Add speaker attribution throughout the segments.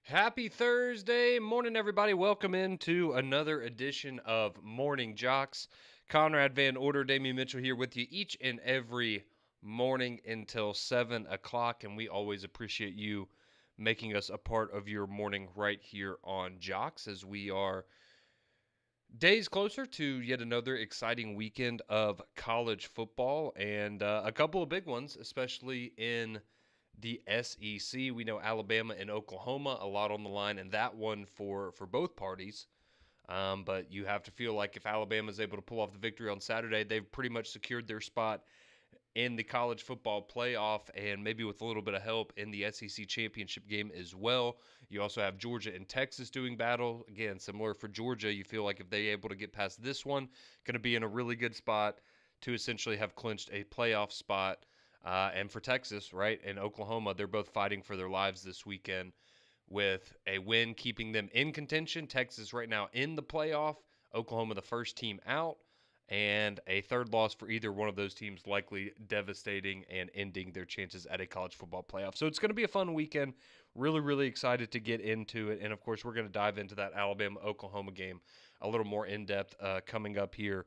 Speaker 1: Happy Thursday morning, everybody. Welcome into another edition of Morning Jocks. Conrad Van Order, Damian Mitchell here with you each and every morning until 7 o'clock. And we always appreciate you making us a part of your morning right here on Jocks as we are days closer to yet another exciting weekend of college football and a couple of big ones, especially in the SEC. We know Alabama and Oklahoma, a lot on the line, and that one for both parties. But you have to feel like if Alabama is able to pull off the victory on Saturday, they've pretty much secured their spot in the college football playoff and maybe with a little bit of help in the SEC championship game as well. You also have Georgia and Texas doing battle. Again, similar for Georgia. You feel like if they're able to get past this one, going to be in a really good spot to essentially have clinched a playoff spot. And for Texas, right, and Oklahoma, they're both fighting for their lives this weekend with a win keeping them in contention. Texas right now in the playoff. Oklahoma the first team out. And a third loss for either one of those teams likely devastating and ending their chances at a college football playoff. So it's going to be a fun weekend. Really, really excited to get into it. And, of course, we're going to dive into that Alabama-Oklahoma game a little more in-depth coming up here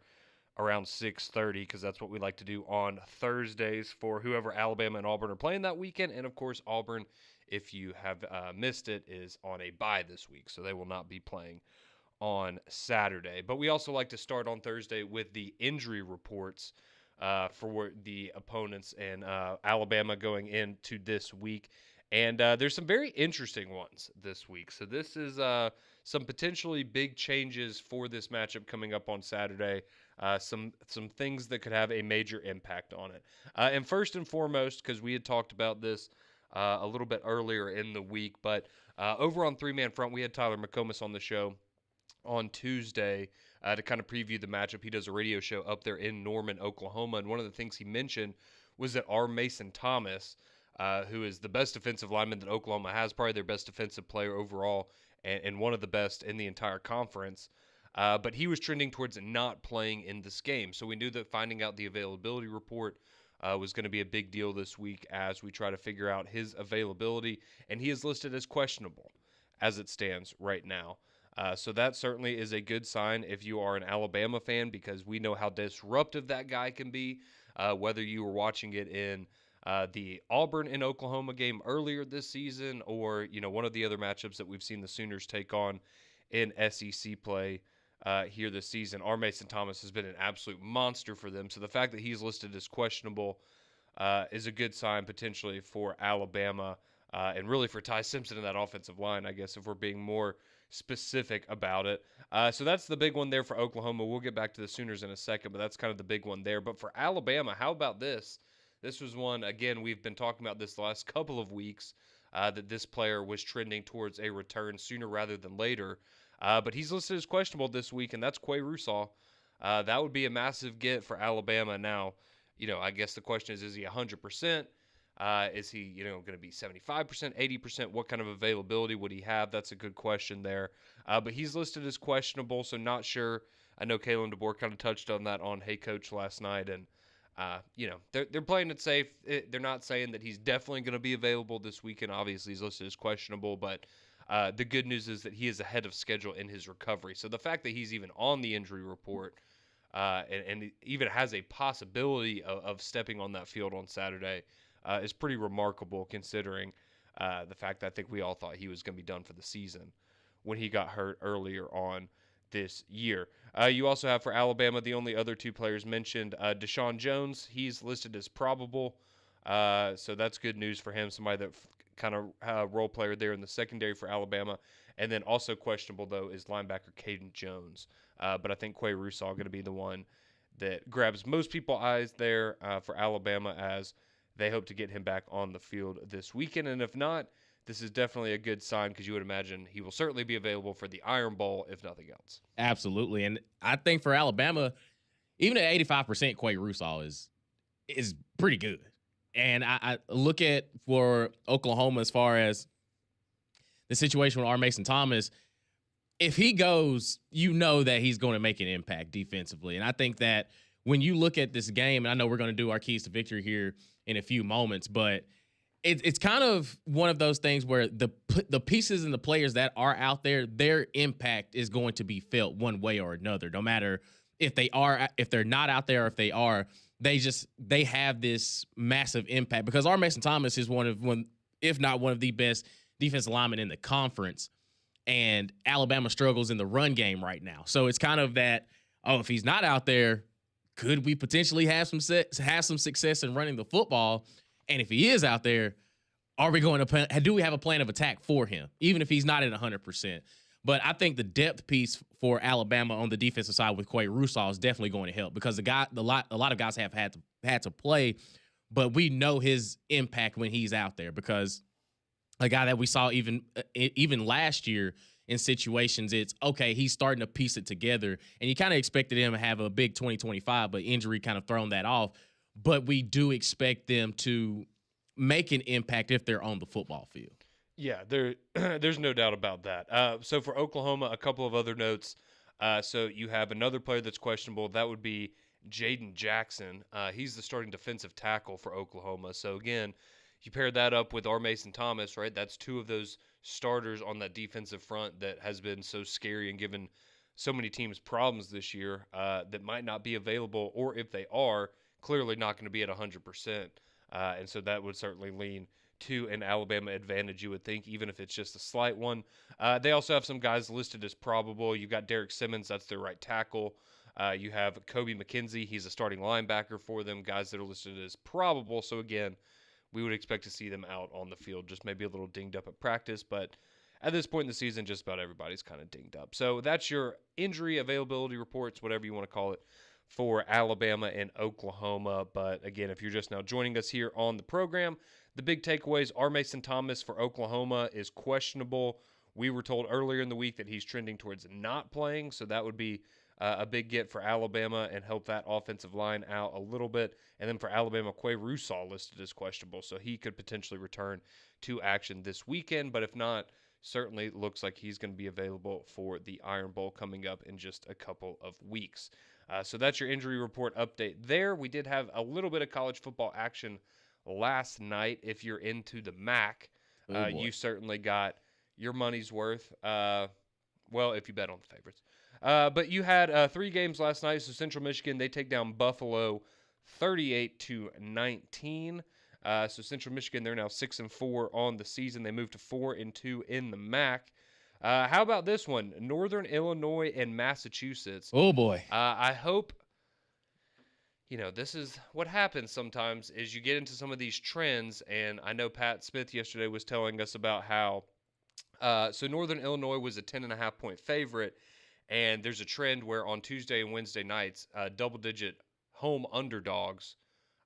Speaker 1: around 6:30 because that's what we like to do on Thursdays for whoever Alabama and Auburn are playing that weekend. And, of course, Auburn, if you have missed it, is on a bye this week, so they will not be playing on Saturday. But we also like to start on Thursday with the injury reports for the opponents and Alabama going into this week. And there's some very interesting ones this week. So this is some potentially big changes for this matchup coming up on Saturday. Some things that could have a major impact on it. And first and foremost, because we had talked about this a little bit earlier in the week, but over on Three Man Front, we had Tyler McComas on the show on Tuesday to kind of preview the matchup. He does a radio show up there in Norman, Oklahoma, and one of the things he mentioned was that R. Mason Thomas, who is the best defensive lineman that Oklahoma has, probably their best defensive player overall, and one of the best in the entire conference, but he was trending towards not playing in this game. So we knew that finding out the availability report was going to be a big deal this week as we try to figure out his availability, and he is listed as questionable as it stands right now. So that certainly is a good sign if you are an Alabama fan because we know how disruptive that guy can be, whether you were watching it in the Auburn and Oklahoma game earlier this season or, one of the other matchups that we've seen the Sooners take on in SEC play here this season. R. Mason Thomas has been an absolute monster for them. So the fact that he's listed as questionable is a good sign potentially for Alabama and really for Ty Simpson in that offensive line, I guess, if we're being more specific about it. So that's the big one there for Oklahoma. We'll get back to the Sooners in a second, but that's kind of the big one there. But for Alabama, how about this? This was one, again, we've been talking about this the last couple of weeks, that this player was trending towards a return sooner rather than later. But he's listed as questionable this week, and that's Quay Russaw. That would be a massive get for Alabama now. I guess the question is he 100%? Is he, going to be 75%, 80%? What kind of availability would he have? That's a good question there. But he's listed as questionable, so not sure. I know Kalen DeBoer kind of touched on that on Hey Coach last night, and they're playing it safe. They're not saying that he's definitely going to be available this weekend. Obviously, he's listed as questionable, but the good news is that he is ahead of schedule in his recovery. So the fact that he's even on the injury report and even has a possibility of stepping on that field on Saturday is pretty remarkable considering the fact that I think we all thought he was going to be done for the season when he got hurt earlier on this year. You also have for Alabama the only other two players mentioned, Deshaun Jones. He's listed as probable, so that's good news for him, somebody that kind of role player there in the secondary for Alabama. And then also questionable, though, is linebacker Caden Jones. But I think Quay Russaw going to be the one that grabs most people's eyes there for Alabama as they hope to get him back on the field this weekend. And if not, this is definitely a good sign because you would imagine he will certainly be available for the Iron Bowl, if nothing else.
Speaker 2: Absolutely. And I think for Alabama, even at 85%, Quay Russaw is pretty good. And I look at for Oklahoma as far as the situation with R. Mason Thomas, if he goes, that he's going to make an impact defensively. And I think that when you look at this game, and I know we're going to do our keys to victory here in a few moments, but it's kind of one of those things where the pieces and the players that are out there, their impact is going to be felt one way or another, no matter if they're not out there, or if they are, they have this massive impact, because our Mason Thomas is one, if not one of the best defensive linemen in the conference, and Alabama struggles in the run game right now. So it's kind of that, oh, if he's not out there, could we potentially have some success in running the football? And if he is out there, do we have a plan of attack for him, even if he's not at 100%? But I think the depth piece for Alabama on the defensive side with Quay Russaw is definitely going to help, because a lot of guys have had to play, but we know his impact when he's out there, because a guy that we saw even last year in situations, it's okay, he's starting to piece it together, and you kind of expected him to have a big 2025, but injury kind of thrown that off. But we do expect them to make an impact if they're on the football field.
Speaker 1: Yeah, there's no doubt about that. So for Oklahoma, a couple of other notes. So you have another player that's questionable. That would be Jaden Jackson. He's the starting defensive tackle for Oklahoma. So again, you pair that up with our Mason Thomas, right? That's two of those starters on that defensive front that has been so scary and given so many teams problems this year, that might not be available, or if they are, clearly not going to be at 100%. And so that would certainly lean to an Alabama advantage, you would think, even if it's just a slight one. They also have some guys listed as probable. You've got Derek Simmons, that's their right tackle. You have Kobe McKenzie, he's a starting linebacker for them, guys that are listed as probable. So again, we would expect to see them out on the field, just maybe a little dinged up at practice. But at this point in the season, just about everybody's kind of dinged up. So that's your injury availability reports, whatever you want to call it, for Alabama and Oklahoma. But again, if you're just now joining us here on the program, the big takeaways are Mason Thomas for Oklahoma is questionable. We were told earlier in the week that he's trending towards not playing, so that would be a big get for Alabama and help that offensive line out a little bit. And then for Alabama, Quay Russaw listed as questionable, so he could potentially return to action this weekend. But if not, certainly looks like he's going to be available for the Iron Bowl coming up in just a couple of weeks. So that's your injury report update there. We did have a little bit of college football action last night. If you're into the MAC, you certainly got your money's worth. Well, if you bet on the favorites. But you had 3 games last night. So Central Michigan, they take down Buffalo 38-19. So Central Michigan, they're now 6-4 on the season. They moved to 4-2 in the MAC. How about this one? Northern Illinois and Massachusetts.
Speaker 2: Oh, boy.
Speaker 1: I hope, this is what happens sometimes is you get into some of these trends, and I know Pat Smith yesterday was telling us about how, so Northern Illinois was a 10.5-point favorite, and there's a trend where on Tuesday and Wednesday nights, double-digit home underdogs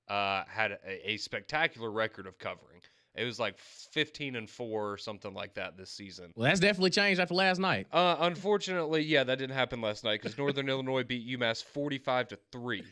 Speaker 1: had a spectacular record of covering. It was like 15-4 or something like that this season.
Speaker 2: Well, that's definitely changed after last night.
Speaker 1: Unfortunately, yeah, that didn't happen last night because Northern Illinois beat UMass 45-3.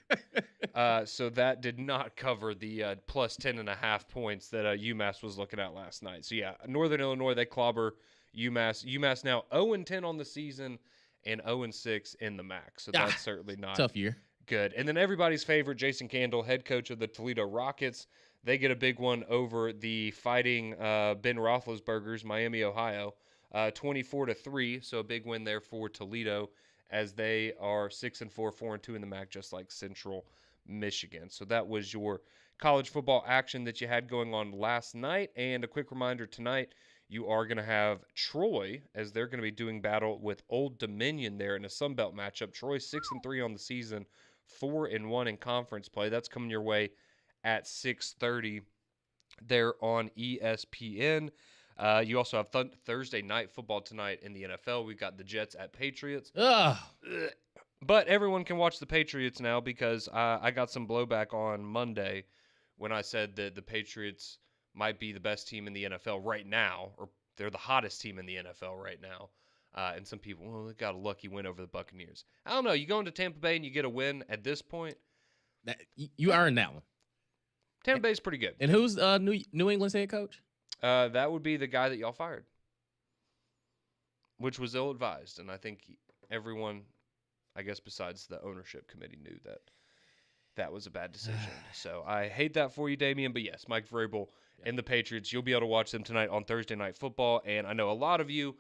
Speaker 1: So that did not cover the plus 10.5 points that UMass was looking at last night. So yeah, Northern Illinois, they clobber UMass. UMass now 0-10 on the season and 0-6 in the MAC. So that's certainly not
Speaker 2: tough year.
Speaker 1: Good. And then everybody's favorite, Jason Candle, head coach of the Toledo Rockets. They get a big one over the Fighting Ben Roethlisberger's Miami, Ohio, 24-3. So a big win there for Toledo as they are 6-4, 4-2 in the MAC, just like Central Michigan. So that was your college football action that you had going on last night. And a quick reminder tonight, you are going to have Troy as they're going to be doing battle with Old Dominion there in a Sun Belt matchup. Troy 6-3 on the season, 4-1 in conference play. That's coming your way at 6:30 there on ESPN. You also have Thursday night football tonight in the NFL. We've got the Jets at Patriots.
Speaker 2: Ugh.
Speaker 1: But everyone can watch the Patriots now because I got some blowback on Monday when I said that the Patriots might be the best team in the NFL right now, or they're the hottest team in the NFL right now. And some people, well, they got a lucky win over the Buccaneers. I don't know. You go into Tampa Bay and you get a win at this point.
Speaker 2: You earned that one.
Speaker 1: Tampa Bay's pretty good.
Speaker 2: And who's New England's head coach?
Speaker 1: That would be the guy that y'all fired, which was ill-advised. And I think everyone, I guess besides the ownership committee, knew that. That was a bad decision. So I hate that for you, Damian. But yes, Mike Vrabel
Speaker 2: Yeah.
Speaker 1: and the Patriots, you'll be able to watch them tonight on Thursday Night Football. And I know a lot of you,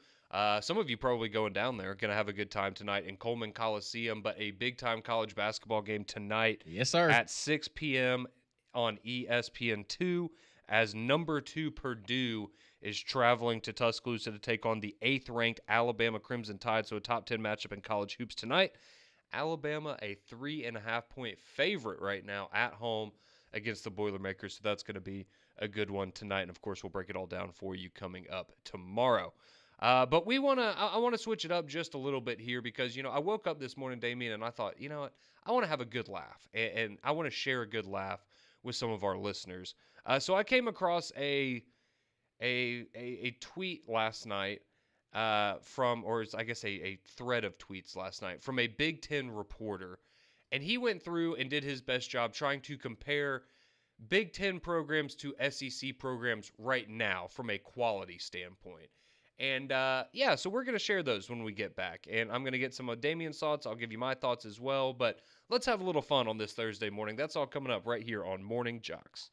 Speaker 1: some of you probably going down there, going to have a good time tonight in Coleman Coliseum. But a big time college basketball game tonight
Speaker 2: Yes, sir.
Speaker 1: at 6 p.m. on ESPN2 as number 2 Purdue is traveling to Tuscaloosa to take on the 8th ranked Alabama Crimson Tide. So a top 10 matchup in college hoops tonight. Alabama, a 3.5 point favorite right now at home against the Boilermakers. So that's going to be a good one tonight. And of course, we'll break it all down for you coming up tomorrow. But I want to switch it up just a little bit here because, I woke up this morning, Damien, and I thought, you know what? I want to have a good laugh and I want to share a good laugh with some of our listeners. So I came across a tweet last night I guess a thread of tweets last night from a Big Ten reporter. And he went through and did his best job trying to compare Big Ten programs to SEC programs right now from a quality standpoint. And yeah, so we're going to share those when we get back. And I'm going to get some of Damien's thoughts. I'll give you my thoughts as well. But let's have a little fun on this Thursday morning. That's all coming up right here on Morning Jocks.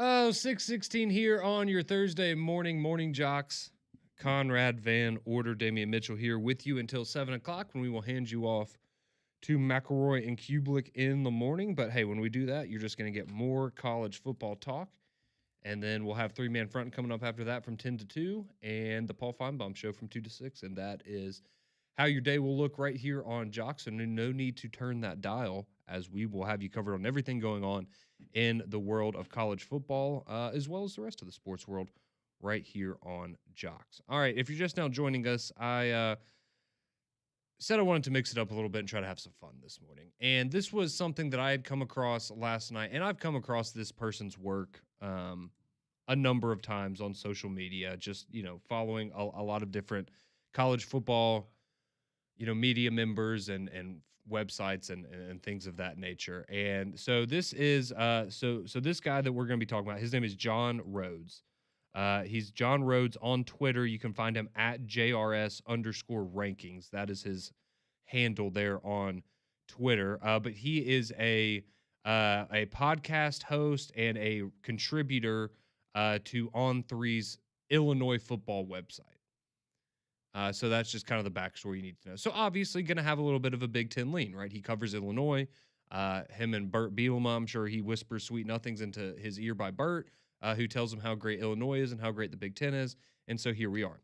Speaker 1: Oh, 6:16 here on your Thursday morning jocks. Conrad Van Order, Damian Mitchell here with you until 7 o'clock when we will hand you off to McElroy and Kubelik in the morning. But hey, when we do that, you're just going to get more college football talk. And then we'll have three-man front coming up after that from 10 to 2 and the Paul Feinbaum show from 2 to 6. And that is how your day will look right here on JOX. And no need to turn that dial, as we will have you covered on everything going on in the world of college football, as well as the rest of the sports world right here on JOX. All right, if you're just now joining us, I said I wanted to mix it up a little bit and try to have some fun this morning. And this was something that I had come across last night, and I've come across this person's work a number of times on social media, just, following a lot of different college football, media members and websites and things of that nature. And so this is so this guy that we're going to be talking about, his name is John Rhodes. He's John Rhodes on Twitter. You can find him at JRS_rankings. That is his handle there on Twitter. But he is a podcast host and a contributor to On3's Illinois football website. So that's just kind of the backstory you need to know. So obviously going to have a little bit of a Big Ten lean, right? He covers Illinois. Him and Burt Bielema, I'm sure he whispers sweet nothings into his ear by Burt, who tells him how great Illinois is and how great the Big Ten is. And so here we are.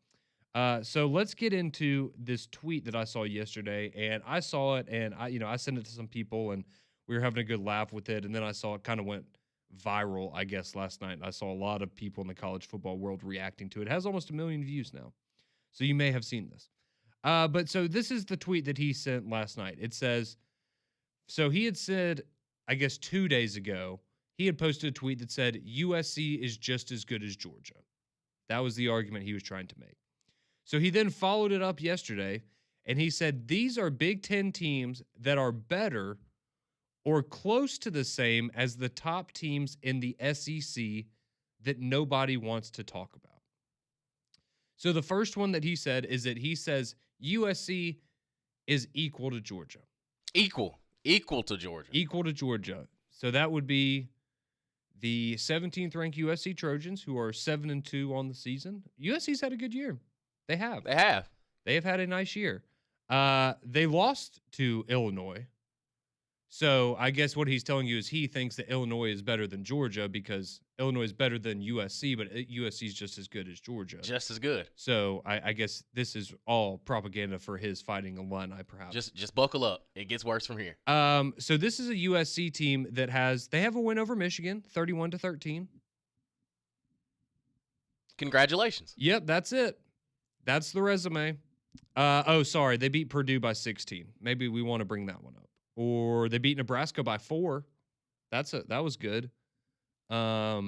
Speaker 1: So let's get into this tweet that I saw yesterday. And I saw it, and I sent it to some people, and we were having a good laugh with it. And then I saw it kind of went viral, I guess, last night. I saw a lot of people in the college football world reacting to it. It has almost 1 million views now. So you may have seen this. But so this is the tweet that he sent last night. It says, so he had said, I guess 2 days ago, he had posted a tweet that said, USC is just as good as Georgia. That was the argument he was trying to make. So he then followed it up yesterday, and he said, these are Big Ten teams that are better or close to the same as the top teams in the SEC that nobody wants to talk about. So the first one that he said is that he says USC is equal to Georgia.
Speaker 2: Equal to Georgia.
Speaker 1: Equal to Georgia. So that would be the 17th ranked USC Trojans, who are 7-2 on the season. USC's had a good year. They have. They have had a nice year. They lost to Illinois. So I guess what he's telling you is he thinks that Illinois is better than Georgia because Illinois is better than USC, but USC is just as good as Georgia.
Speaker 2: Just as good.
Speaker 1: So I guess this is all propaganda for his Fighting Illini, perhaps.
Speaker 2: Just buckle up. It gets worse from here.
Speaker 1: So this is a USC team that they have a win over Michigan, 31-13.
Speaker 2: Congratulations.
Speaker 1: Yep, that's it. That's the resume. Sorry, they beat Purdue by 16. Maybe we want to bring that one up. Or they beat Nebraska by 4. That was good. Yeah.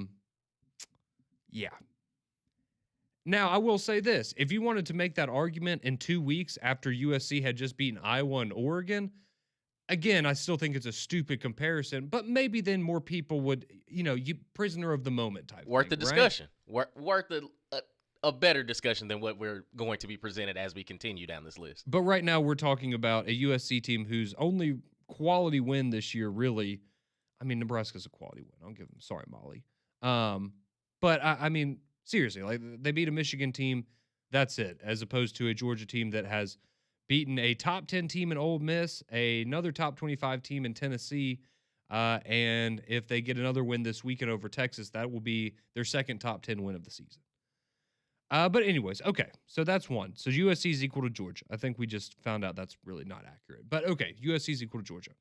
Speaker 1: Now, I will say this. If you wanted to make that argument in 2 weeks after USC had just beaten Iowa and Oregon, again, I still think it's a stupid comparison, but maybe then more people would, you prisoner of the moment type
Speaker 2: Worth
Speaker 1: thing,
Speaker 2: the discussion. Right? Worth a better discussion than what we're going to be presented as we continue down this list.
Speaker 1: But right now we're talking about a USC team whose only quality win this year, really, I mean, Nebraska's a quality win. I'll give them, sorry, Molly. But I mean, seriously, like they beat a Michigan team. That's it. As opposed to a Georgia team that has beaten a top 10 team in Ole Miss, another top 25 team in Tennessee. And if they get another win this weekend over Texas, that will be their second top 10 win of the season. But anyways, okay, so that's one. So USC is equal to Georgia. I think we just found out that's really not accurate. But okay, USC is equal to Georgia.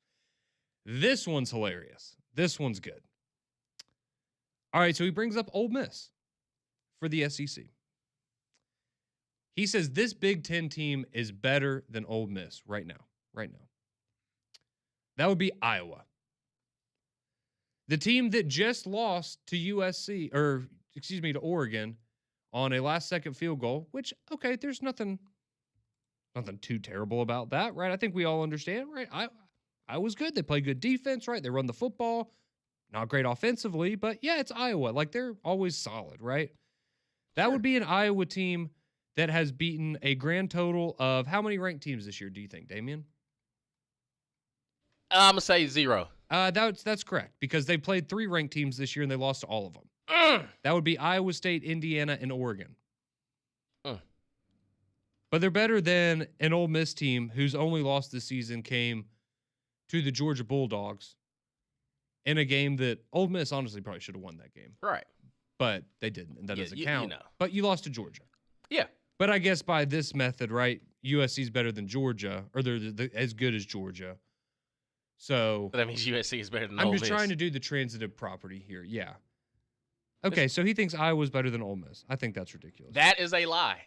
Speaker 1: This one's hilarious. This one's good. All right, so he brings up Ole Miss for the SEC. He says this Big Ten team is better than Ole Miss right now. Right now. That would be Iowa. The team that just lost to to Oregon on a last-second field goal, which, okay, there's nothing too terrible about that, right? I think we all understand, right? I was good. They play good defense, right? They run the football. Not great offensively, but yeah, it's Iowa. Like, they're always solid, right? That would be an Iowa team that has beaten a grand total of how many ranked teams this year, do you think, Damian?
Speaker 2: I'm going to say 0.
Speaker 1: That's correct, because they played 3 ranked teams this year, and they lost to all of them. That would be Iowa State, Indiana, and Oregon.
Speaker 2: Mm.
Speaker 1: But they're better than an Ole Miss team whose only loss this season came to the Georgia Bulldogs in a game that Ole Miss honestly probably should have won that game.
Speaker 2: Right.
Speaker 1: But they didn't, and that doesn't count.
Speaker 2: You know.
Speaker 1: But you lost to Georgia.
Speaker 2: Yeah.
Speaker 1: But I guess by this method, right, USC's better than Georgia, or they're as good as Georgia. So
Speaker 2: That means USC is better than
Speaker 1: I'm
Speaker 2: Ole
Speaker 1: just
Speaker 2: Miss.
Speaker 1: trying to do the transitive property here. Yeah. Okay, so he thinks Iowa's better than Ole Miss. I think that's ridiculous.
Speaker 2: That is a lie.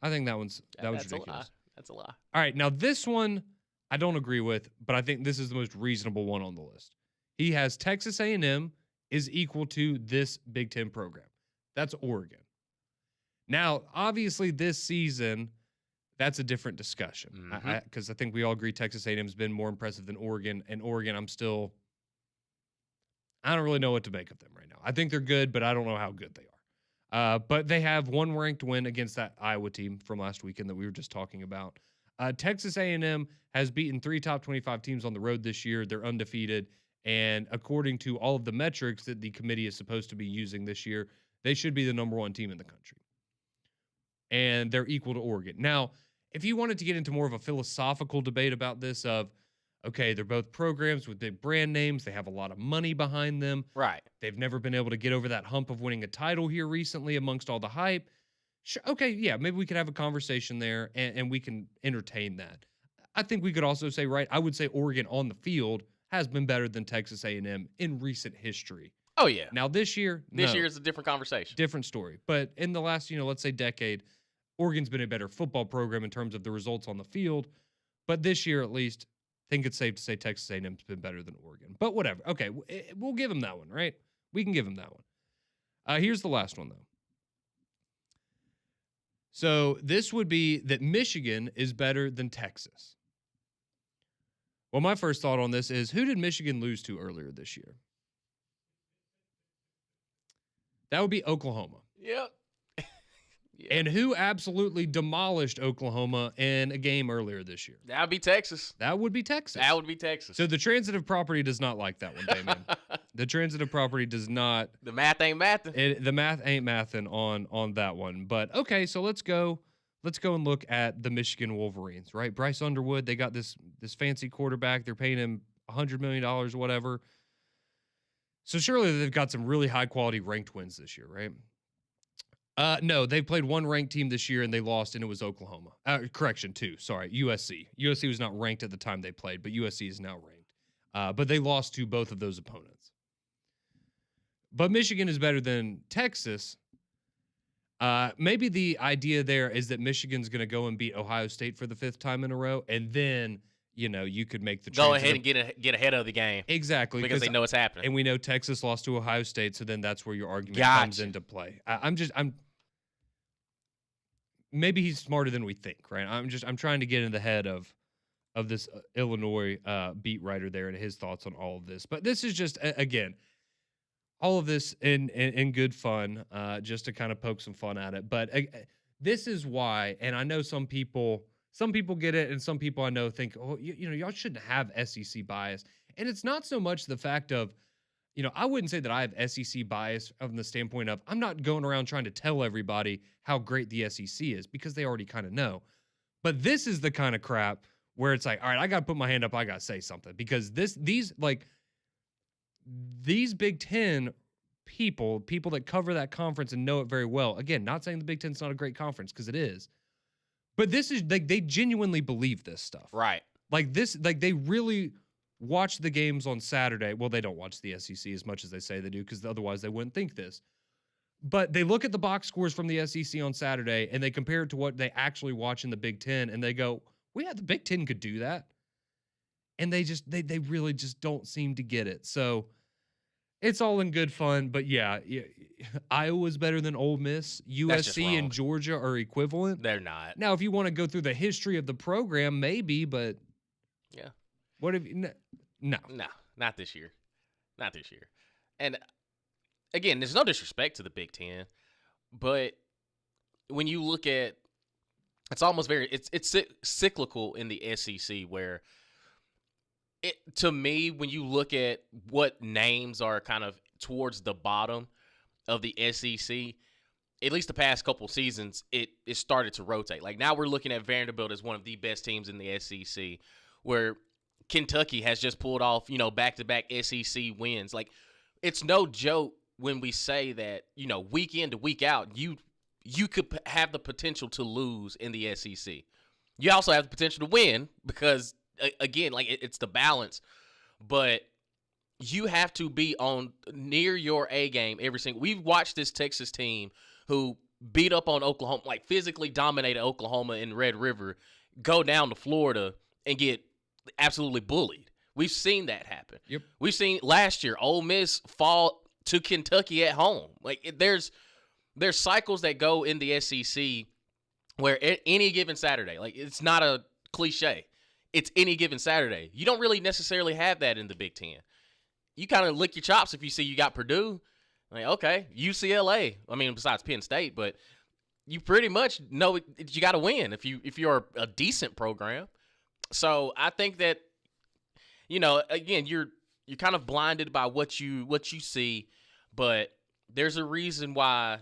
Speaker 1: I think that was
Speaker 2: That's
Speaker 1: ridiculous.
Speaker 2: a lie. That's a lie.
Speaker 1: All right, now this one I don't agree with, but I think this is the most reasonable one on the list. He has Texas A&M is equal to this Big Ten program. That's Oregon. Now, obviously, this season, that's a different discussion because I think we all agree Texas A&M has been more impressive than Oregon. And Oregon, I don't really know what to make of them right now. I think they're good, but I don't know how good they are. But they have one ranked win against that Iowa team from last weekend that we were just talking about. Texas A&M has beaten 3 top 25 teams on the road this year. They're undefeated. And according to all of the metrics that the committee is supposed to be using this year, they should be the number 1 team in the country. And they're equal to Oregon. Now, if you wanted to get into more of a philosophical debate about this of, okay, they're both programs with big brand names. They have a lot of money behind them.
Speaker 2: Right.
Speaker 1: They've never been able to get over that hump of winning a title here recently amongst all the hype. Sure, okay, yeah, maybe we could have a conversation there and we can entertain that. I think we could also say, right, I would say Oregon on the field has been better than Texas A&M in recent history.
Speaker 2: Oh, yeah.
Speaker 1: Now, this year
Speaker 2: is a different conversation.
Speaker 1: Different story. But in the last, let's say decade, Oregon's been a better football program in terms of the results on the field. But this year, at least, I think it's safe to say Texas A&M's been better than Oregon. But whatever. Okay, we'll give them that one, right? We can give them that one. Here's the last one, though. So this would be that Michigan is better than Texas. Well, my first thought on this is, who did Michigan lose to earlier this year? That would be Oklahoma.
Speaker 2: Yep.
Speaker 1: And who absolutely demolished Oklahoma in a game earlier this year?
Speaker 2: That would be Texas.
Speaker 1: That would be Texas.
Speaker 2: That would be Texas.
Speaker 1: So the transitive property does not like that one, Damien. The transitive property does not.
Speaker 2: The math ain't mathing.
Speaker 1: The math ain't mathing on that one. But okay, so let's go and look at the Michigan Wolverines, right? Bryce Underwood, they got this fancy quarterback. They're paying him $100 million or whatever. So surely they've got some really high quality ranked wins this year, right? No, they played one ranked team this year and they lost, and it was Oklahoma. Correction, two. Sorry, USC. USC was not ranked at the time they played, but USC is now ranked. But they lost to both of those opponents. But Michigan is better than Texas. Maybe the idea there is that Michigan's going to go and beat Ohio State for the 5th time in a row, and then you could make the
Speaker 2: go ahead and get ahead of the game.
Speaker 1: Exactly,
Speaker 2: because they know what's happening.
Speaker 1: And we know Texas lost to Ohio State, so then that's where your argument comes into play. I'm maybe he's smarter than we think, right? I'm trying to get in the head of this Illinois beat writer there and his thoughts on all of this. But this is just again, all of this in good fun, just to kind of poke some fun at it. But this is why, and I know some people get it, and some people I know think, oh, y'all shouldn't have SEC bias. And it's not so much the fact of, I wouldn't say that I have SEC bias from the standpoint of I'm not going around trying to tell everybody how great the SEC is, because they already kind of know. But this is the kind of crap where it's like, all right, I got to put my hand up. I got to say something, because these Big Ten people that cover that conference and know it very well. Again, not saying the Big Ten's not a great conference, because it is. But this is like, they genuinely believe this stuff.
Speaker 2: Right.
Speaker 1: Like this, like they really watch the games on Saturday. Well, they don't watch the SEC as much as they say they do, because otherwise they wouldn't think this. But they look at the box scores from the SEC on Saturday and they compare it to what they actually watch in the Big Ten, and they go, well, yeah, the Big Ten could do that. And they really just don't seem to get it. So it's all in good fun. But yeah, Iowa's better than Ole Miss. USC and Georgia are equivalent.
Speaker 2: They're not.
Speaker 1: Now, if you want to go through the history of the program, maybe, but
Speaker 2: yeah.
Speaker 1: What if no,
Speaker 2: not this year. Not this year. And again, there's no disrespect to the Big Ten, but when you look at, it's almost it's cyclical in the SEC, where to me, when you look at what names are kind of towards the bottom,
Speaker 3: of the SEC, at least the past couple seasons, it started to rotate. Like now we're looking at Vanderbilt as one of the best teams in the SEC, where Kentucky has just pulled off, back-to-back SEC wins. Like it's no joke when we say that, week in to week out, you could have the potential to lose in the SEC. You also have the potential to win because again, like it's the balance, but you have to be on near your A game every single. We've watched this Texas team who beat up on Oklahoma, like physically dominated Oklahoma in Red River, go down to Florida and get absolutely bullied. We've seen that happen.
Speaker 1: Yep.
Speaker 3: We've seen last year Ole Miss fall to Kentucky at home. Like there's cycles that go in the SEC where any given Saturday, like it's not a cliche, it's any given Saturday. You don't really necessarily have that in the Big Ten. You kind of lick your chops if you see you got Purdue. Like, okay, UCLA. I mean, besides Penn State, but you pretty much know you got to win if you're a decent program. So I think that, again, you're kind of blinded by what you see, but there's a reason why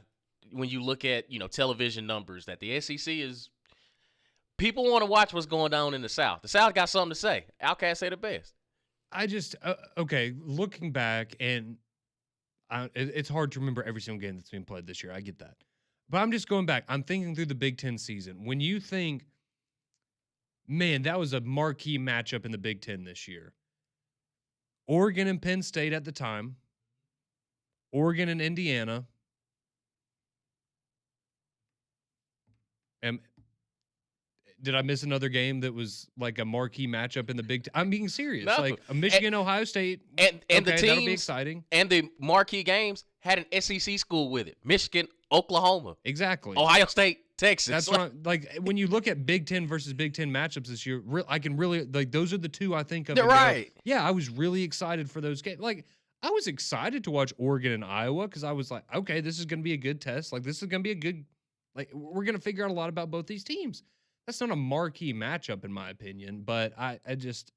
Speaker 3: when you look at television numbers that the SEC is. People want to watch what's going on in the South. The South got something to say. Outcasts say the best.
Speaker 1: I just okay. Looking back, and it's hard to remember every single game that's being played this year. I get that, but I'm just going back. I'm thinking through the Big Ten season. When you think, man, that was a marquee matchup in the Big Ten this year. Oregon and Penn State at the time. Oregon and Indiana. And did I miss another game that was like a marquee matchup in the Big Ten? I'm being serious.
Speaker 3: No.
Speaker 1: Like a Michigan, Ohio State.
Speaker 3: And
Speaker 1: okay,
Speaker 3: the teams,
Speaker 1: that'll be exciting.
Speaker 3: And the marquee games had an SEC school with it. Michigan, Oklahoma.
Speaker 1: Exactly.
Speaker 3: Ohio State, Texas.
Speaker 1: That's what I'm, like when you look at Big Ten versus Big Ten matchups this year, I can really like those are the two I think of.
Speaker 3: They're right.
Speaker 1: Yeah, I was really excited for those games. Like I was excited to watch Oregon and Iowa because I was like, okay, this is going to be a good test. Like this is going to be a good, like we're going to figure out a lot about both these teams. That's not a marquee matchup in my opinion, but I just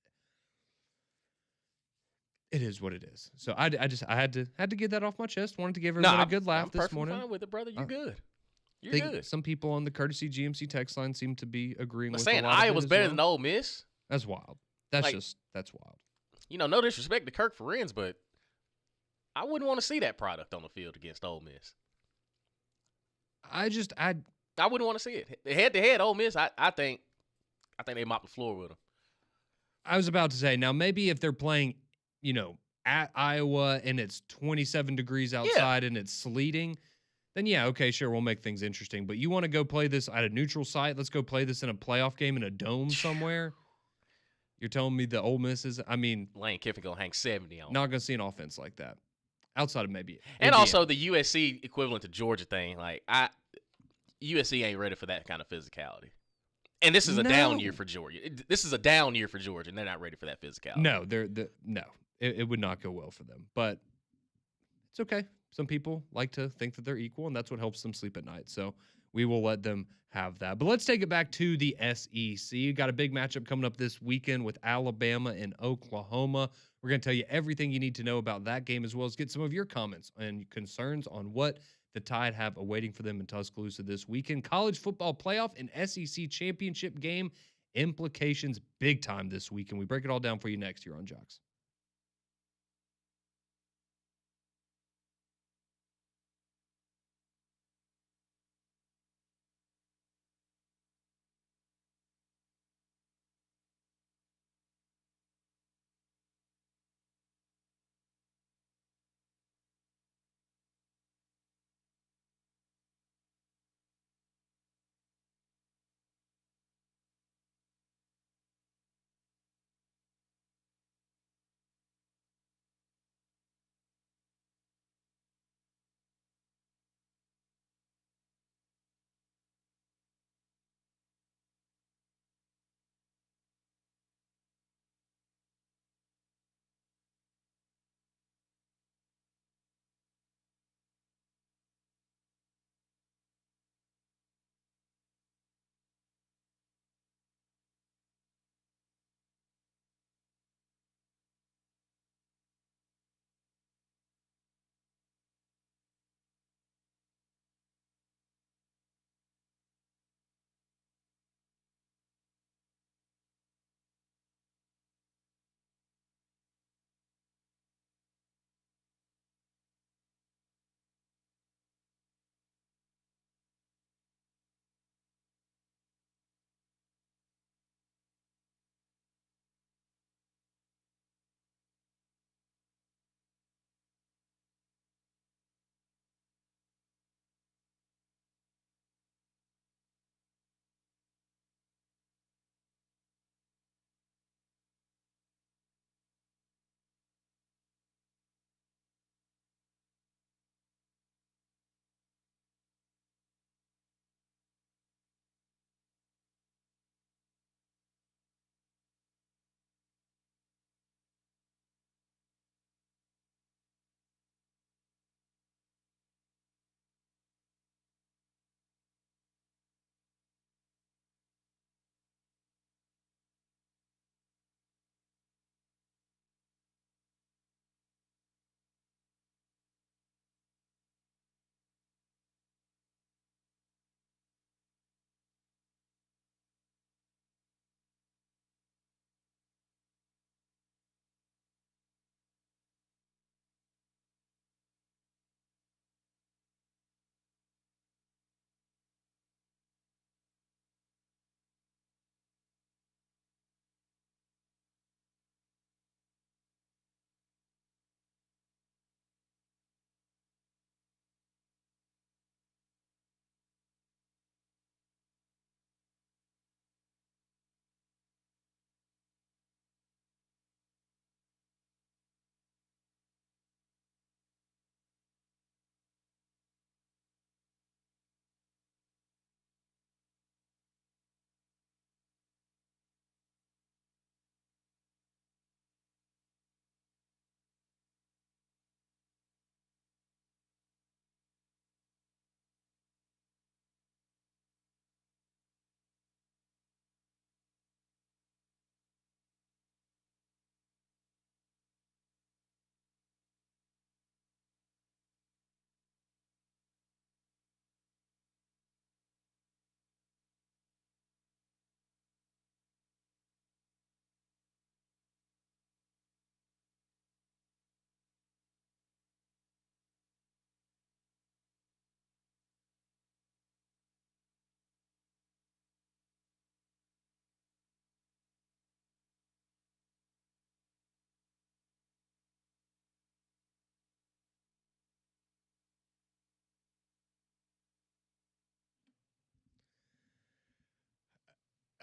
Speaker 1: it is what it is. So I had to get that off my chest. Wanted to give everyone a good laugh this morning.
Speaker 3: I'm fine with it, brother. You're good. You're good.
Speaker 1: Some people on the courtesy GMC text line seem to be agreeing with
Speaker 3: saying
Speaker 1: a lot
Speaker 3: Iowa's
Speaker 1: of it
Speaker 3: better
Speaker 1: well.
Speaker 3: than Ole Miss.
Speaker 1: That's wild. That's wild.
Speaker 3: No disrespect to Kirk Ferentz, but I wouldn't want to see that product on the field against Ole Miss.
Speaker 1: I
Speaker 3: wouldn't want to see it. Head to head, Ole Miss, I think they mop the floor with them.
Speaker 1: I was about to say, now maybe if they're playing, at Iowa and it's 27 degrees outside and it's sleeting, then yeah, okay, sure, we'll make things interesting. But you want to go play this at a neutral site? Let's go play this in a playoff game in a dome somewhere? You're telling me the Ole Miss is, Lane
Speaker 3: Kiffin going to hang 70 on.
Speaker 1: Not going to see an offense like that. Outside of maybe.
Speaker 3: And also the USC equivalent to Georgia thing. Like, USC ain't ready for that kind of physicality. And this is a down year for Georgia. This is a down year for Georgia, and they're not ready for that physicality.
Speaker 1: No, it would not go well for them. But it's okay. Some people like to think that they're equal, and that's what helps them sleep at night. So we will let them have that. But let's take it back to the SEC. Got a big matchup coming up this weekend with Alabama and Oklahoma. We're going to tell you everything you need to know about that game, as well as get some of your comments and concerns on what the Tide have awaiting for them in Tuscaloosa this weekend. College football playoff and SEC championship game implications big time this weekend. We break it all down for you next here on JOX.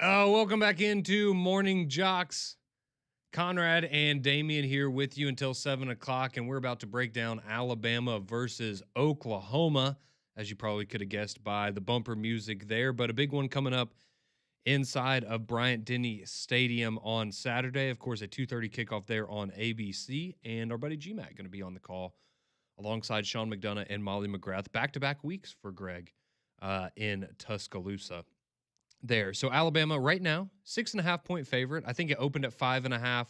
Speaker 1: Welcome back into Morning Jocks. Conrad and Damian here with you until 7 o'clock, and we're about to break down Alabama versus Oklahoma, as you probably could have guessed by the bumper music there, but a big one coming up inside of Bryant-Denny Stadium on Saturday. Of course, a 2:30 kickoff there on ABC, and our buddy G-Mac going to be on the call alongside Sean McDonough and Molly McGrath. Back-to-back weeks for Greg in Tuscaloosa there. So Alabama right now, 6.5-point favorite. I think it opened at 5.5.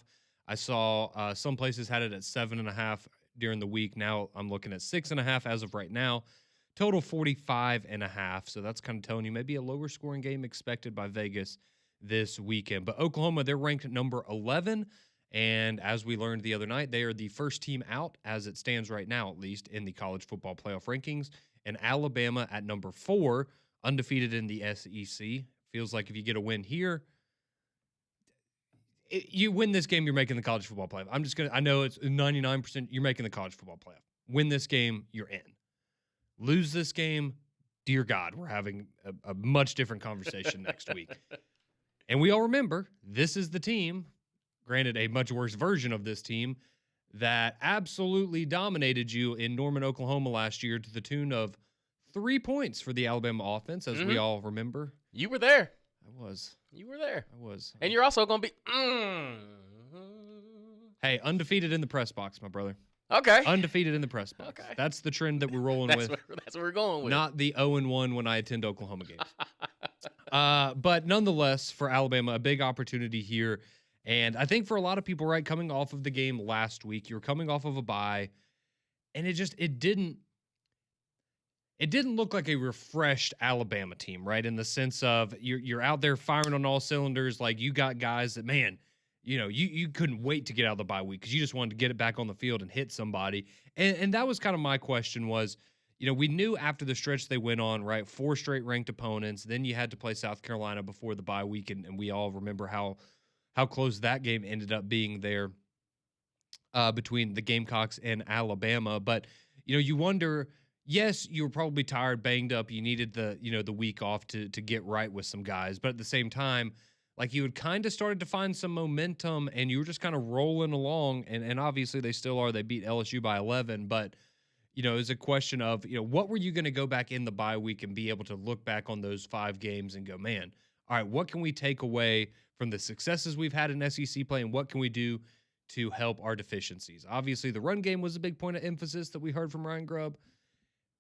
Speaker 1: I saw some places had it at 7.5 during the week. Now I'm looking at 6.5 as of right now. Total 45.5. So that's kind of telling you maybe a lower scoring game expected by Vegas this weekend. But Oklahoma, they're ranked number 11. And as we learned the other night, they are the first team out as it stands right now, at least in the college football playoff rankings. And Alabama at number 4, undefeated in the SEC. Feels like if you get a win here, you win this game, you're making the college football playoff. I know it's 99%, you're making the college football playoff. Win this game, you're in. Lose this game, dear God, we're having a much different conversation next week. And we all remember, this is the team, granted a much worse version of this team, that absolutely dominated you in Norman, Oklahoma last year to the tune of 3 points for the Alabama offense, as we all remember.
Speaker 3: You were there.
Speaker 1: I was.
Speaker 3: You were there.
Speaker 1: I was.
Speaker 3: And you're also going to be...
Speaker 1: Hey, undefeated in the press box, my brother.
Speaker 3: Okay.
Speaker 1: Undefeated in the press box.
Speaker 3: Okay.
Speaker 1: That's the trend that we're rolling with.
Speaker 3: That's what we're going with.
Speaker 1: Not the 0-1 when I attend Oklahoma games. But nonetheless, for Alabama, a big opportunity here. And I think for a lot of people, right, coming off of the game last week, you were coming off of a bye, and it didn't look like a refreshed Alabama team, right? In the sense of you're out there firing on all cylinders. Like, you got guys that, man, you couldn't wait to get out of the bye week because you just wanted to get it back on the field and hit somebody. And that was kind of my question was, we knew after the stretch they went on, right, 4 straight ranked opponents. Then you had to play South Carolina before the bye week, and we all remember how close that game ended up being there between the Gamecocks and Alabama. But, you wonder, yes, you were probably tired, banged up. You needed the week off to get right with some guys. But at the same time, like, you had kind of started to find some momentum, and you were just kind of rolling along. And obviously they still are. They beat LSU by 11. But, it was a question of, what were you going to go back in the bye week and be able to look back on those 5 games and go, man, all right, what can we take away from the successes we've had in SEC play, and what can we do to help our deficiencies? Obviously, the run game was a big point of emphasis that we heard from Ryan Grubb,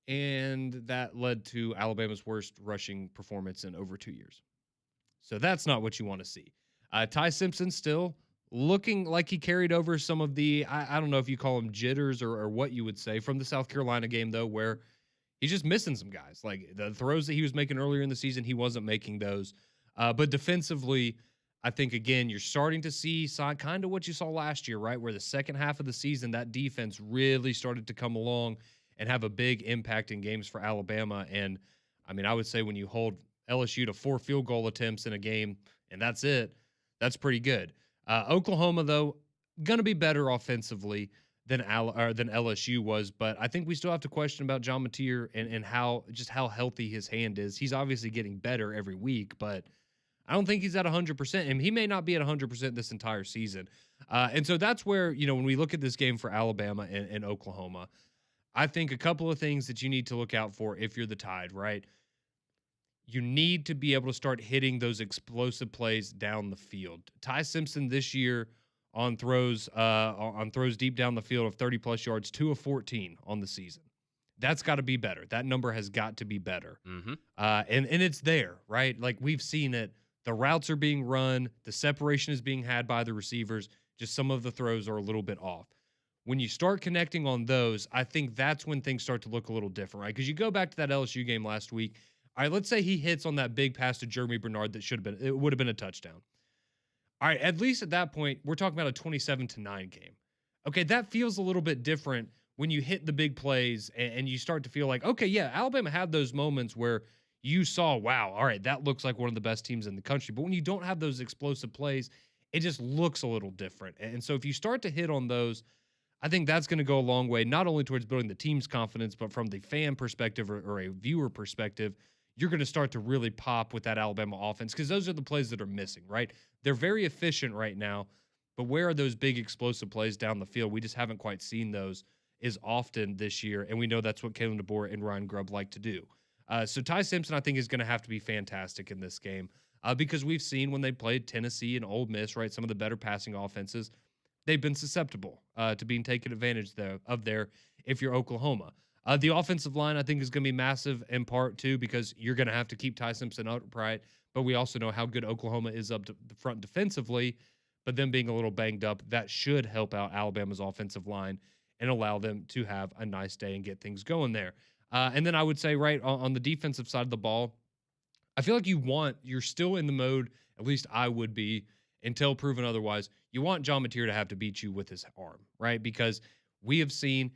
Speaker 1: and that led to Alabama's worst rushing performance in over 2 years. So that's not what you want to see. Ty Simpson still looking like he carried over some of the, I don't know if you call them jitters or what you would say, from the South Carolina game, though, where he's just missing some guys. Like, the throws that he was making earlier in the season, he wasn't making those. But defensively, I think, again, you're starting to see kind of what you saw last year, right? Where the second half of the season, that defense really started to come along and have a big impact in games for Alabama. And, I mean, I would say when you hold LSU to 4 field goal attempts in a game and that's it, that's pretty good. Oklahoma, though, going to be better offensively than LSU was. But I think we still have to question about John Mateer and how healthy his hand is. He's obviously getting better every week, but I don't think he's at 100%, and he may not be at 100% this entire season. And so that's where, when we look at this game for Alabama and Oklahoma, I think a couple of things that you need to look out for if you're the Tide, right? You need to be able to start hitting those explosive plays down the field. Ty Simpson this year on throws deep down the field of 30-plus yards, 2 of 14 on the season. That's got to be better. That number has got to be better.
Speaker 3: Mm-hmm.
Speaker 1: And it's there, right? Like, we've seen it. The routes are being run. The separation is being had by the receivers. Just some of the throws are a little bit off. When you start connecting on those, I think that's when things start to look a little different, right? Because you go back to that LSU game last week. All right, let's say he hits on that big pass to Jeremy Bernard that would have been a touchdown. All right, at least at that point, we're talking about a 27-9 game. Okay, that feels a little bit different when you hit the big plays and you start to feel like, okay, yeah, Alabama had those moments where you saw, wow, all right, that looks like one of the best teams in the country. But when you don't have those explosive plays, it just looks a little different. And so if you start to hit on those, I think that's going to go a long way, not only towards building the team's confidence, but from the fan perspective or a viewer perspective, you're going to start to really pop with that Alabama offense because those are the plays that are missing, right? They're very efficient right now, but where are those big explosive plays down the field? We just haven't quite seen those as often this year, and we know that's what Kalen DeBoer and Ryan Grubb like to do. So Ty Simpson, I think, is going to have to be fantastic in this game because we've seen when they played Tennessee and Ole Miss, right, some of the better passing offenses, they've been susceptible to being taken advantage of there if you're Oklahoma. The offensive line, I think, is going to be massive in part, too, because you're going to have to keep Ty Simpson upright. But we also know how good Oklahoma is up to the front defensively. But them being a little banged up, that should help out Alabama's offensive line and allow them to have a nice day and get things going there. And then I would say, right, on the defensive side of the ball, I feel like you're still in the mode, at least I would be, until proven otherwise. You want John Mateer to have to beat you with his arm, right? Because we have seen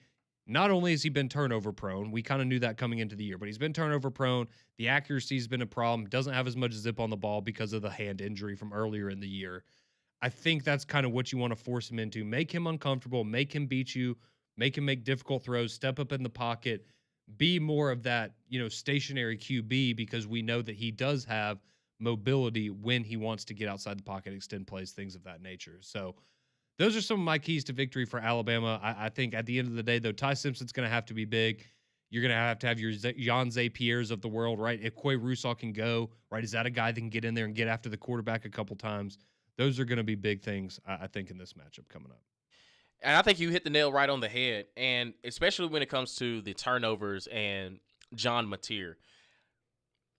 Speaker 1: not only has he been turnover prone, we kind of knew that coming into the year, but he's been turnover prone. The accuracy's been a problem, doesn't have as much zip on the ball because of the hand injury from earlier in the year. I think that's kind of what you want to force him into. Make him uncomfortable, make him beat you, make him make difficult throws, step up in the pocket, be more of that, stationary QB because we know that he does have mobility when he wants to get outside the pocket, extend plays, things of that nature. So those are some of my keys to victory for Alabama. I think at the end of the day, though, Ty Simpson's going to have to be big. You're going to have your Jan Zapierres of the world, right? If Quay Russaw can go, right, is that a guy that can get in there and get after the quarterback a couple times? Those are going to be big things, I think, in this matchup coming up.
Speaker 3: And I think you hit the nail right on the head, and especially when it comes to the turnovers and John Mateer.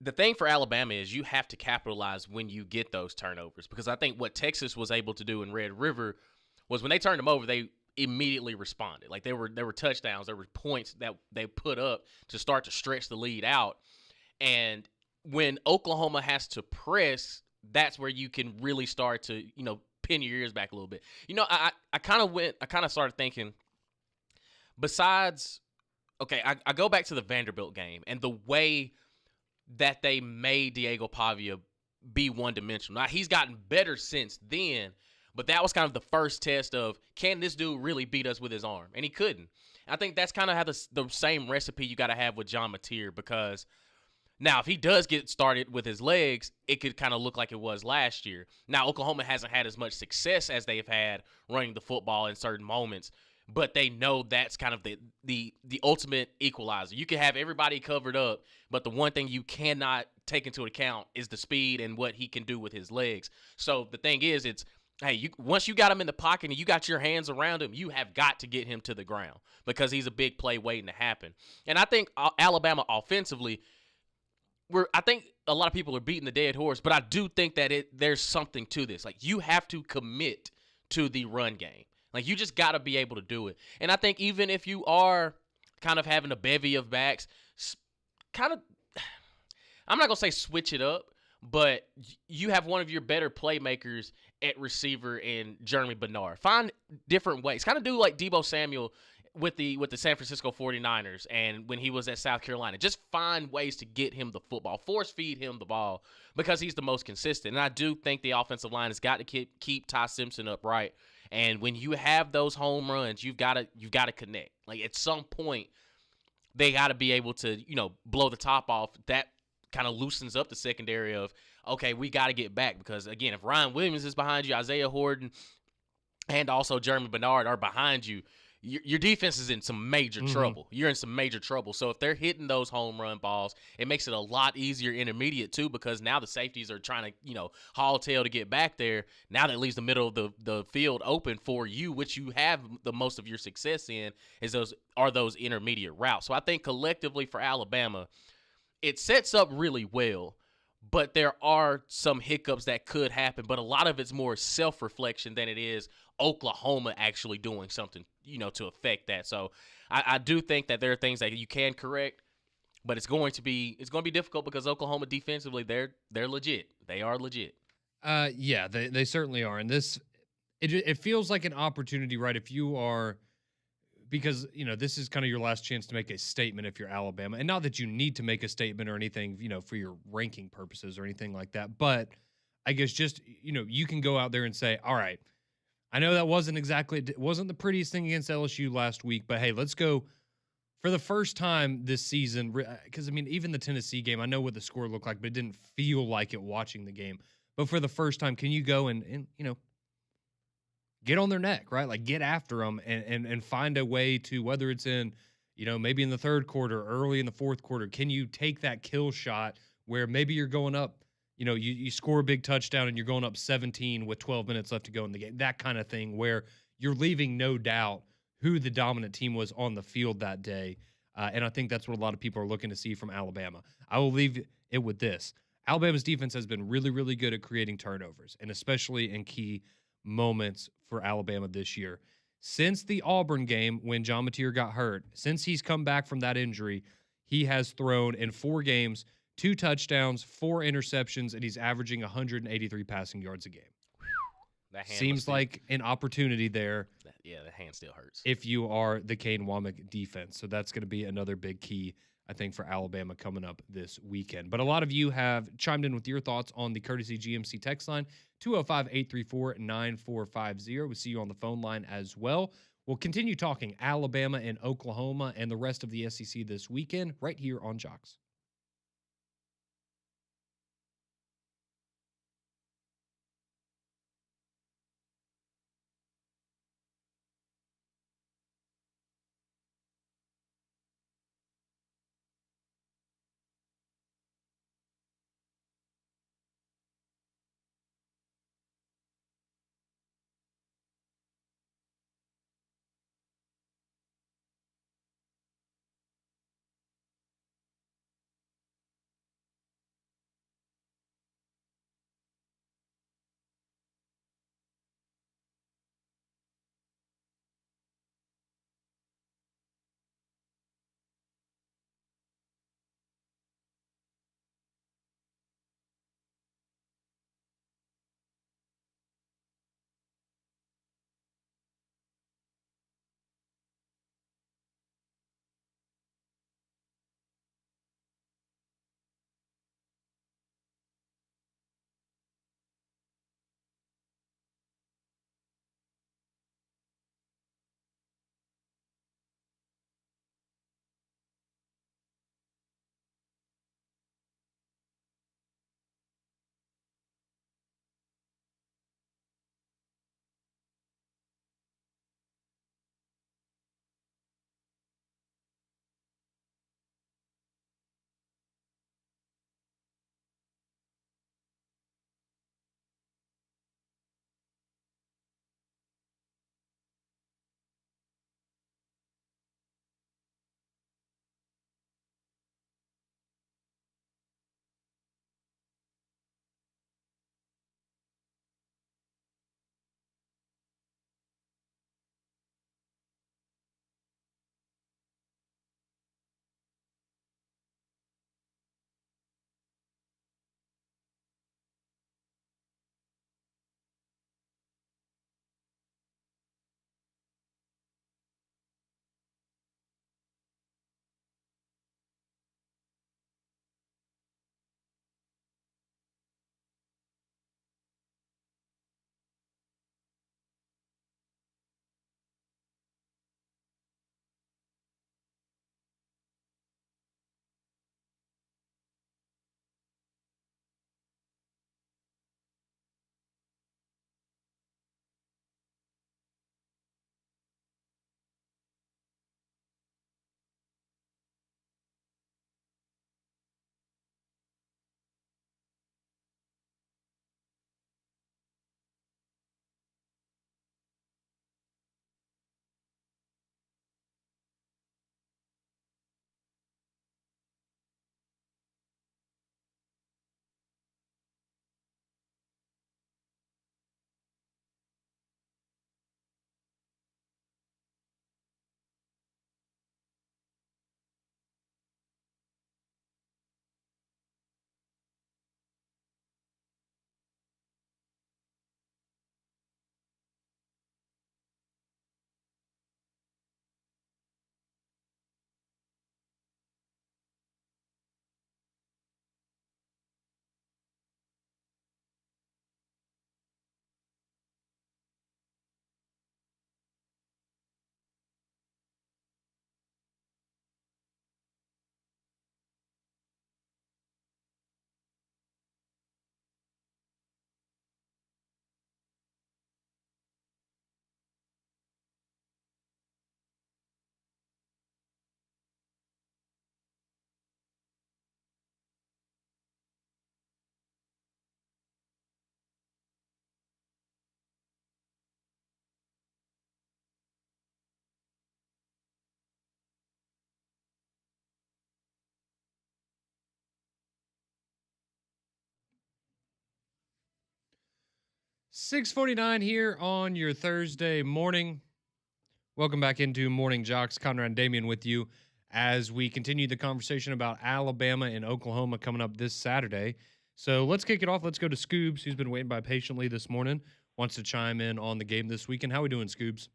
Speaker 3: The thing for Alabama is you have to capitalize when you get those turnovers because I think what Texas was able to do in Red River was when they turned them over, they immediately responded. Like there were touchdowns, there were points that they put up to start to stretch the lead out. And when Oklahoma has to press, that's where you can really start to, pin your ears back a little bit. I kind of started thinking, besides, okay, I go back to the Vanderbilt game and the way that they made Diego Pavia be one-dimensional. Now, he's gotten better since then, but that was kind of the first test of, can this dude really beat us with his arm? And he couldn't. I think that's kind of how the same recipe you got to have with John Mateer because now if he does get started with his legs, it could kind of look like it was last year. Now, Oklahoma hasn't had as much success as they've had running the football in certain moments, but they know that's kind of the ultimate equalizer. You can have everybody covered up, but the one thing you cannot take into account is the speed and what he can do with his legs. So the thing is, it's, hey, once you got him in the pocket and you got your hands around him, you have got to get him to the ground because he's a big play waiting to happen. And I think Alabama offensively, I think a lot of people are beating the dead horse, but I do think that there's something to this. Like, you have to commit to the run game. Like, you just got to be able to do it. And I think even if you are kind of having a bevy of backs, kind of, I'm not going to say switch it up, but you have one of your better playmakers at receiver in Jeremy Bernard. Find different ways. Kind of do like Deebo Samuel with the San Francisco 49ers and when he was at South Carolina. Just find ways to get him the football. Force feed him the ball because he's the most consistent. And I do think the offensive line has got to keep Ty Simpson upright. And when you have those home runs, you've got to connect. Like, at some point, they got to be able to, blow the top off. That kind of loosens up the secondary of, okay, we got to get back. Because, again, if Ryan Williams is behind you, Isaiah Horton, and also Jeremy Bernard are behind you, your defense is in some major trouble. You're in some major trouble. So if they're hitting those home run balls, it makes it a lot easier intermediate too, because now the safeties are trying to, haul tail to get back there. Now that leaves the middle of the field open for you, which you have the most of your success in those intermediate routes. So I think collectively for Alabama, it sets up really well, but there are some hiccups that could happen. But a lot of it's more self-reflection than it is Oklahoma actually doing something, to affect that. So I do think that there are things that you can correct, but it's going to be difficult because Oklahoma defensively, they're legit. They are legit.
Speaker 1: Yeah, they certainly are. And it feels like an opportunity, right? If you are, because, this is kind of your last chance to make a statement if you're Alabama. And not that you need to make a statement or anything, for your ranking purposes or anything like that. But I guess just, you can go out there and say, all right, I know that wasn't the prettiest thing against LSU last week, but hey, let's go for the first time this season, because I mean, even the Tennessee game, I know what the score looked like, but it didn't feel like it watching the game. But for the first time, can you go and get on their neck, right? Like get after them and find a way to, whether it's in, maybe in the third quarter, early in the fourth quarter, can you take that kill shot where maybe you're going up, you score a big touchdown and you're going up 17 with 12 minutes left to go in the game, that kind of thing where you're leaving no doubt who the dominant team was on the field that day. And I think that's what a lot of people are looking to see from Alabama. I will leave it with this. Alabama's defense has been really, really good at creating turnovers, and especially in key moments for Alabama this year. Since the Auburn game when John Mateer got hurt, since he's come back from that injury, he has thrown in 4 games, 2 touchdowns, 4 interceptions, and he's averaging 183 passing yards a game.
Speaker 3: That hand
Speaker 1: Seems like an opportunity there.
Speaker 3: Yeah, the hand still hurts.
Speaker 1: If you are the Kane Womack defense. So that's going to be another big key, I think, for Alabama coming up this weekend. But a lot of you have chimed in with your thoughts on the Courtesy GMC text line, 205-834-9450. We'll see you on the phone line as well. We'll continue talking Alabama and Oklahoma and the rest of the SEC this weekend right here on JOX. 6:49 here on your Thursday morning. Welcome back into Morning Jocks. Conrad and Damian with you as we continue the conversation about Alabama and Oklahoma coming up this Saturday. So let's kick it off. Let's go to Scoobs, who's been waiting by patiently this morning, wants to chime in on the game this weekend. How we doing, Scoobs?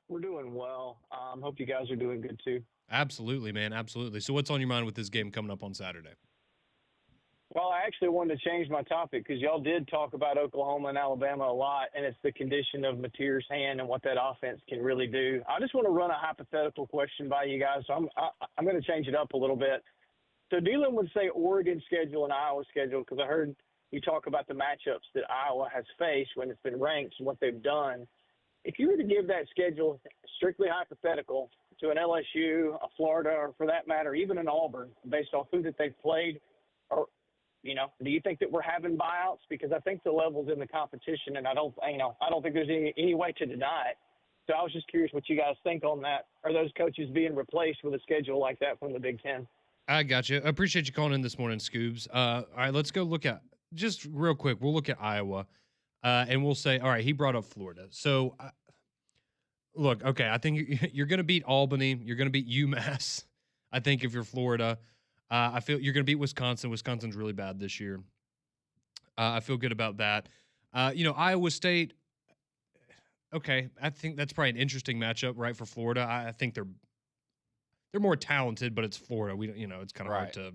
Speaker 4: We're doing well. Hope you guys are doing good too.
Speaker 1: Absolutely, man. Absolutely. So what's on your mind with this game coming up on Saturday?
Speaker 4: Well, I actually wanted to change my topic because y'all did talk about Oklahoma and Alabama a lot, and it's the condition of Mateer's hand and what that offense can really do. I just want to run a hypothetical question by you guys, so I'm going to change it up a little bit. So Dylan would say Oregon schedule and Iowa schedule because I heard you talk about the matchups that Iowa has faced when it's been ranked and what they've done. If you were to give that schedule strictly hypothetical to an LSU, a Florida, or for that matter, even an Auburn, based off who that they've played, or do you think that we're having buyouts? Because I think the level's in the competition, and I don't think there's any way to deny it. So I was just curious what you guys think on that. Are those coaches being replaced with a schedule like that from the Big Ten?
Speaker 1: I got you. I appreciate you calling in this morning, Scoobs. All right, let's go look at, just real quick, we'll look at Iowa, and we'll say, all right, he brought up Florida. So, look, okay, I think you're going to beat Albany. You're going to beat UMass, I think, if you're Florida. I feel you're going to beat Wisconsin. Wisconsin's really bad this year. I feel good about that. Iowa State, okay, I think that's probably an interesting matchup, right, for Florida. I think they're more talented, but it's Florida. It's kind of hard to,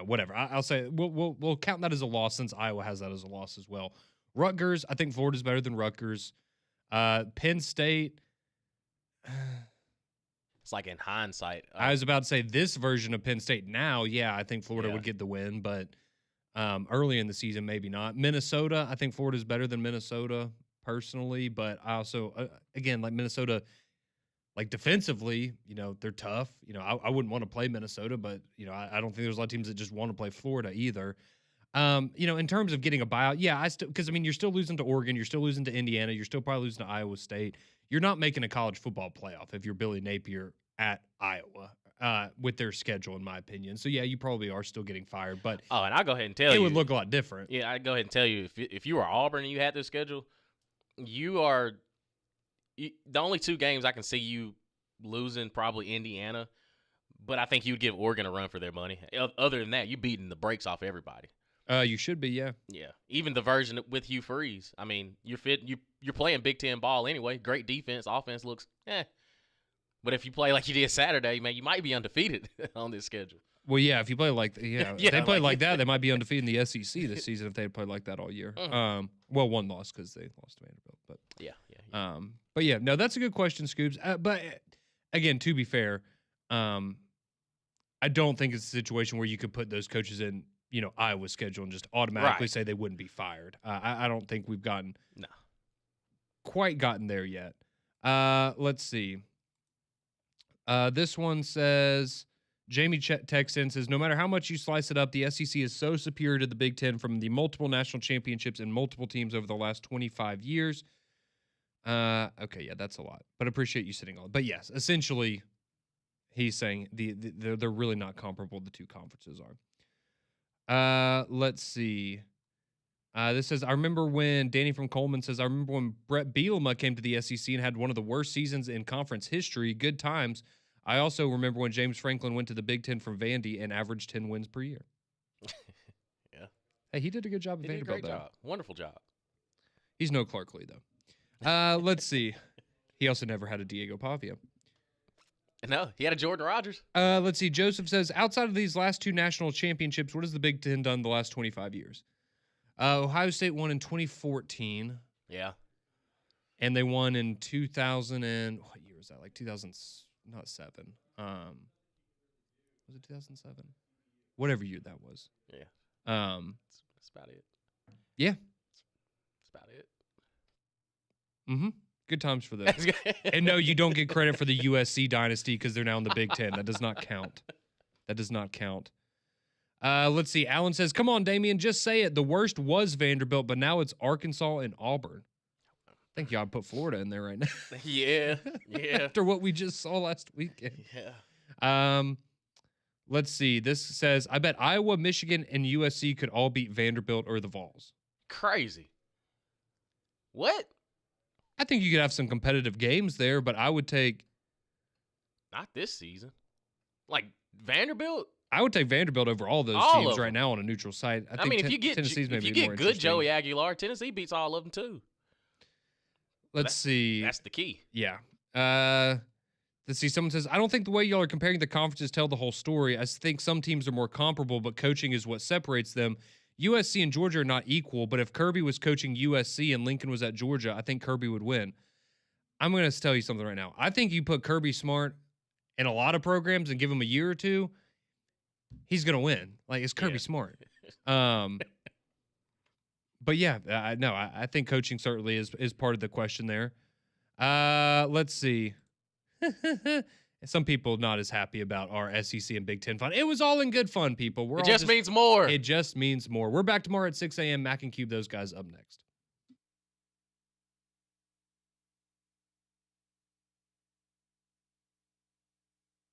Speaker 1: whatever. I'll say we'll count that as a loss since Iowa has that as a loss as well. Rutgers, I think Florida's better than Rutgers. Penn State.
Speaker 3: It's like in hindsight.
Speaker 1: I was about to say this version of Penn State now, yeah, I think Florida would get the win, but early in the season, maybe not. Minnesota, I think Florida's better than Minnesota personally, but I also, again, like Minnesota, like defensively, they're tough. I wouldn't want to play Minnesota, but, I don't think there's a lot of teams that just want to play Florida either. In terms of getting a buyout, yeah, because you're still losing to Oregon, you're still losing to Indiana, you're still probably losing to Iowa State. You're not making a college football playoff if you're Billy Napier at Iowa with their schedule, in my opinion. So yeah, you probably are still getting fired, but
Speaker 3: and I'll go ahead and tell you,
Speaker 1: it would look a lot different.
Speaker 3: Yeah, I'd go ahead and tell you if you were Auburn and you had this schedule, the only two games I can see you losing probably Indiana, but I think you would give Oregon a run for their money. Other than that, you're beating the brakes off everybody.
Speaker 1: You should be, yeah.
Speaker 3: Yeah, even the version with Hugh Freeze. I mean, you're playing Big Ten ball anyway. Great defense, offense looks But if you play like you did Saturday, man, you might be undefeated on this schedule.
Speaker 1: Well, yeah, if you play like if they play like that, they might be undefeated in the SEC this season if they played like that all year. One loss because they lost to Vanderbilt, but but yeah, no, that's a good question, Scoobs. But again, to be fair, I don't think it's a situation where you could put those coaches in Iowa's schedule and just automatically say they wouldn't be fired. I don't think we've quite gotten there yet. Let's see. This one says, Jamie texts in, says, no matter how much you slice it up, the SEC is so superior to the Big Ten from the multiple national championships and multiple teams over the last 25 years. Okay, yeah, that's a lot, but appreciate you sitting on. But yes, essentially, he's saying they're really not comparable. The two conferences are. Let's see. This says, I remember when Danny from Coleman says, I remember when Brett Bielema came to the SEC and had one of the worst seasons in conference history. Good times. I also remember when James Franklin went to the Big Ten from Vandy and averaged 10 wins per year.
Speaker 3: Yeah.
Speaker 1: Hey, he did a good job at Vanderbilt.
Speaker 3: Great job. Wonderful job.
Speaker 1: He's no Clark Lee, though. Let's see. He also never had a Diego Pavia.
Speaker 3: No, he had a Jordan Rodgers.
Speaker 1: Let's see. Joseph says, outside of these last two national championships, what has the Big Ten done the last 25 years? Ohio State won in 2014.
Speaker 3: Yeah.
Speaker 1: And they won in 2000 and what year was that? Like 2007. Was it 2007? Whatever year that was.
Speaker 3: Yeah. That's about it.
Speaker 1: Yeah.
Speaker 3: That's about it.
Speaker 1: Mm-hmm. Good times for them. And no, you don't get credit for the USC dynasty because they're now in the Big Ten. That does not count. That does not count. Let's see. Alan says, come on, Damian, just say it. The worst was Vanderbilt, but now it's Arkansas and Auburn. I think y'all put Florida in there right now.
Speaker 3: Yeah.
Speaker 1: After what we just saw last weekend.
Speaker 3: Yeah.
Speaker 1: Let's see. This says, I bet Iowa, Michigan, and USC could all beat Vanderbilt or the Vols.
Speaker 3: Crazy. What?
Speaker 1: I think you could have some competitive games there, but I would take
Speaker 3: Not this season. Like Vanderbilt.
Speaker 1: Vanderbilt over all those
Speaker 3: All
Speaker 1: teams
Speaker 3: of
Speaker 1: right
Speaker 3: them.
Speaker 1: now on a neutral site. I
Speaker 3: I
Speaker 1: think
Speaker 3: mean, if you get
Speaker 1: Tennessee's
Speaker 3: if
Speaker 1: maybe
Speaker 3: you
Speaker 1: more
Speaker 3: get good
Speaker 1: interesting.
Speaker 3: Joey Aguilar, Tennessee beats all of them too.
Speaker 1: Let's see.
Speaker 3: That's the key.
Speaker 1: Yeah. Let's see. Someone says, I don't think the way y'all are comparing the conferences tell the whole story. I think some teams are more comparable, but coaching is what separates them. USC and Georgia are not equal, but if Kirby was coaching USC and Lincoln was at Georgia, I think Kirby would win. I'm going to tell you something right now. I think you put Kirby Smart in a lot of programs and give him a year or two, he's going to win. Like, it's Kirby Smart. But yeah, I think coaching certainly is part of the question there. Let's see. Some people not as happy about our SEC and Big Ten fun. It was all in good fun, people.
Speaker 3: It just means more.
Speaker 1: It just means more. We're back tomorrow at 6 a.m. Mac and Cube, those guys up next.